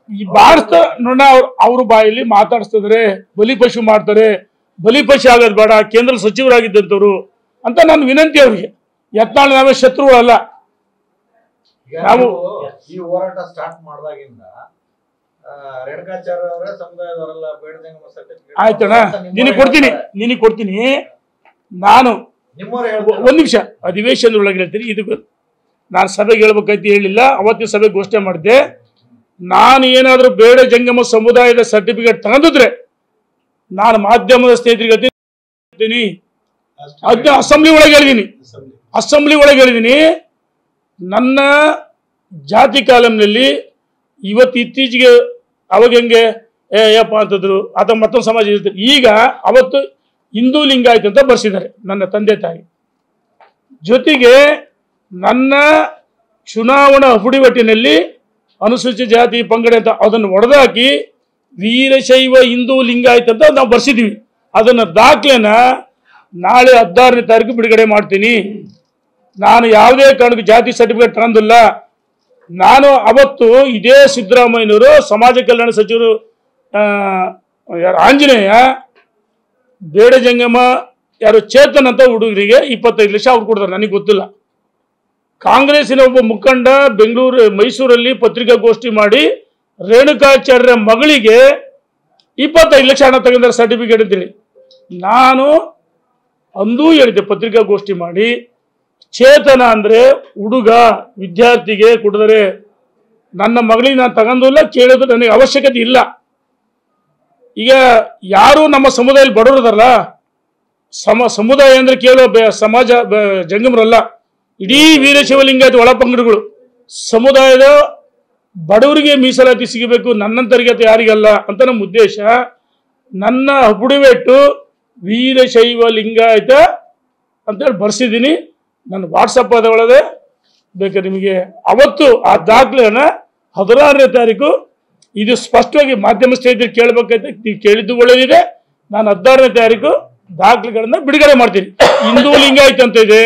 ಈ ಭಾರತ ನೋಡ ಅವ್ರ ಬಾಯಲ್ಲಿ ಮಾತಾಡಿಸ್ತಿದ್ರೆ ಬಲಿಪಶು ಮಾಡ್ತಾರೆ, ಬಲಿಪಶು ಆಗೋದು ಬೇಡ, ಕೇಂದ್ರ ಸಚಿವರಾಗಿದ್ದಂಥವ್ರು ಅಂತ ನನ್ನ ವಿನಂತಿ ಅವರಿಗೆ. ಯತ್ನಾಳ್ ನಾವೇ ಶತ್ರುಗಳಲ್ಲ. ನಾವು ಈ ಹೋರಾಟ ಸ್ಟಾರ್ಟ್ ಮಾಡಿದಾಗಿಂದ ರೇಣುಕಾಚಾರ್ಯ ಅವರೇ ಸಮುದಾಯದವರೆಲ್ಲ ಬೇಡ ಜಂಗಮ ಸರ್ಟಿಫಿಕೇಟ್ ಆಯ್ತಣ್ಣ, ನಿನಗೆ ಕೊಡ್ತೀನಿ. ನಾನು ಒಂದ್ ನಿಮಿಷ ಅಧಿವೇಶನದೊಳಗೆ ಹೇಳ್ತೀನಿ. ಇದು ನಾನು ಸಭೆಗೆ ಹೇಳ್ಬೇಕಂತ ಹೇಳಿಲ್ಲ, ಅವತ್ತಿನ ಸಭೆ ಘೋಷಣೆ ಮಾಡಿದ್ದೆ. ನಾನು ಏನಾದರೂ ಬೇಡ ಜಂಗಮ ಸಮುದಾಯದ ಸರ್ಟಿಫಿಕೇಟ್ ತಗೊಂಡಿದ್ರೆ ನಾನು ಮಾಧ್ಯಮದ ಸ್ನೇಹಿತರಿಗೆ ಹೇಳ್ತೀನಿ, ಅಸೆಂಬ್ಲಿ ಒಳಗೆ ಹೇಳಿದ್ದೀನಿ. ನನ್ನ ಜಾತಿ ಕಾಲಂನಲ್ಲಿ ಇವತ್ತು ಇತ್ತೀಚೆಗೆ ಅವಾಗ ಹೆಂಗೆ ಏಪ್ಪ ಅಂತಂದ್ರು, ಅಥವಾ ಮತ್ತೊಂದು ಸಮಾಜ ಇರ್ತಾರೆ. ಈಗ ಅವತ್ತು ಹಿಂದೂ ಲಿಂಗಾಯತ್ ಅಂತ ಬರ್ಸಿದ್ದಾರೆ ನನ್ನ ತಂದೆ ತಾಯಿ. ಜೊತೆಗೆ ನನ್ನ ಚುನಾವಣಾ ಅಫಿಡವಿಟಿನಲ್ಲಿ ಅನುಸೂಚಿತ ಜಾತಿ ಪಂಗಡ ಅಂತ ಅದನ್ನು ಒಡೆದಾಕಿ ವೀರಶೈವ ಹಿಂದೂ ಲಿಂಗಾಯತ್ ಅಂತ ನಾವು ಬರ್ಸಿದ್ವಿ. ಅದನ್ನು ದಾಖಲೆನ ನಾಳೆ 16ನೇ ತಾರೀಕು ಬಿಡುಗಡೆ ಮಾಡ್ತೀನಿ. ನಾನು ಯಾವುದೇ ಕಾರಣಕ್ಕೂ ಜಾತಿ ಸರ್ಟಿಫಿಕೇಟ್ ತಗೊಂಡಿಲ್ಲ. ನಾನು ಅವತ್ತು ಇದೇ ಸಿದ್ದರಾಮಯ್ಯನವರು ಸಮಾಜ ಕಲ್ಯಾಣ ಸಚಿವರು ಆಂಜನೇಯ ಬೇಡ ಜಂಗಮ ಯಾರು ಚೇತನ್ ಅಂತ ಹುಡುಗರಿಗೆ 25 ಲಕ್ಷ ಅವ್ರು ಕೊಡ್ತಾರೆ, ನನಗೆ ಗೊತ್ತಿಲ್ಲ. ಕಾಂಗ್ರೆಸ್ಸಿನ ಒಬ್ಬ ಮುಖಂಡ ಮೈಸೂರಲ್ಲಿ ಪತ್ರಿಕಾಗೋಷ್ಠಿ ಮಾಡಿ ರೇಣುಕಾಚಾರ್ಯ ಮಗಳಿಗೆ 25 ಲಕ್ಷ ಹಣ ತಗೊಂಡ್ರೆ ಸರ್ಟಿಫಿಕೇಟ್ ಅಂತೇಳಿ. ನಾನು ಅಂದೂ ಹೇಳಿದ್ದೆ ಪತ್ರಿಕಾಗೋಷ್ಠಿ ಮಾಡಿ, ಚೇತನ ಅಂದರೆ ಹುಡುಗ ವಿದ್ಯಾರ್ಥಿಗೆ ಕೊಡಿದರೆ ನನ್ನ ಮಗಳಿಗೆ ನಾನು ತಗೊಂಡಿಲ್ಲ, ಕೇಳೋದು ನನಗೆ ಅವಶ್ಯಕತೆ ಇಲ್ಲ. ಈಗ ಯಾರು ನಮ್ಮ ಸಮುದಾಯದಲ್ಲಿ ಬಡವರದಲ್ಲ, ಸಮುದಾಯ ಅಂದರೆ ಕೇವಲ ಸಮಾಜ ಜಂಗಮರಲ್ಲ, ಇಡೀ ವೀರಶೈವ ಲಿಂಗಾಯತ ಒಳಪಂಗಡಗಳು ಸಮುದಾಯದ ಬಡವರಿಗೆ ಮೀಸಲಾತಿ ಸಿಗಬೇಕು, ನನ್ನಂತರಿಗೆ ಅಥವಾ ಯಾರಿಗಲ್ಲ ಅಂತ ನಮ್ಮ ಉದ್ದೇಶ. ನನ್ನ ಅಫಿಡವಿಟ್ ವೀರಶೈವ ಲಿಂಗಾಯತ ಅಂತೇಳಿ ಬರ್ಸಿದ್ದೀನಿ. ನನ್ನ ವಾಟ್ಸಪ್ ಒಳಗೆ ಬೇಕಾದ್ರೆ ನಿಮಗೆ ಅವತ್ತು ಆ ದಾಖಲೆನ 16ನೇ ತಾರೀಕು ಇದು ಸ್ಪಷ್ಟವಾಗಿ ಮಾಧ್ಯಮ ಸ್ನೇಹಿತರು ಕೇಳಬೇಕಂತ ನೀವು ಕೇಳಿದ್ದು ಒಳ್ಳೆಯದಿದೆ. ನಾನು 16ನೇ ತಾರೀಕು ದಾಖಲೆಗಳನ್ನ ಬಿಡುಗಡೆ ಮಾಡ್ತೀನಿ. ಹಿಂದೂ ಲಿಂಗಾಯತ್ ಅಂತ ಇದೆ,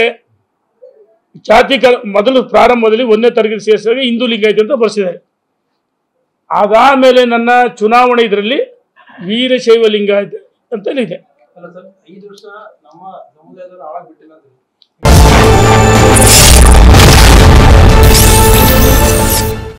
ಜಾತಿ ಮೊದಲು ಪ್ರಾರಂಭದಲ್ಲಿ 1ನೇ ತರಗತಿ ಸೇರಿಸಿದಾಗ ಹಿಂದೂ ಲಿಂಗಾಯತ್ ಅಂತ ಬರ್ಸಿದ್ದಾರೆ. ಅದಾದಮೇಲೆ ನನ್ನ ಚುನಾವಣೆ ಇದರಲ್ಲಿ ವೀರಶೈವ ಲಿಂಗಾಯತ್ ಅಂತಲೇ ಇದೆ. ಅಲ್ಲ ಸರ್, 5 ವರ್ಷ ನಮ್ಮ ಸಮುದಾಯದವರು ಆಳಾಗ್ಬಿಟ್ಟಿಲ್ಲ.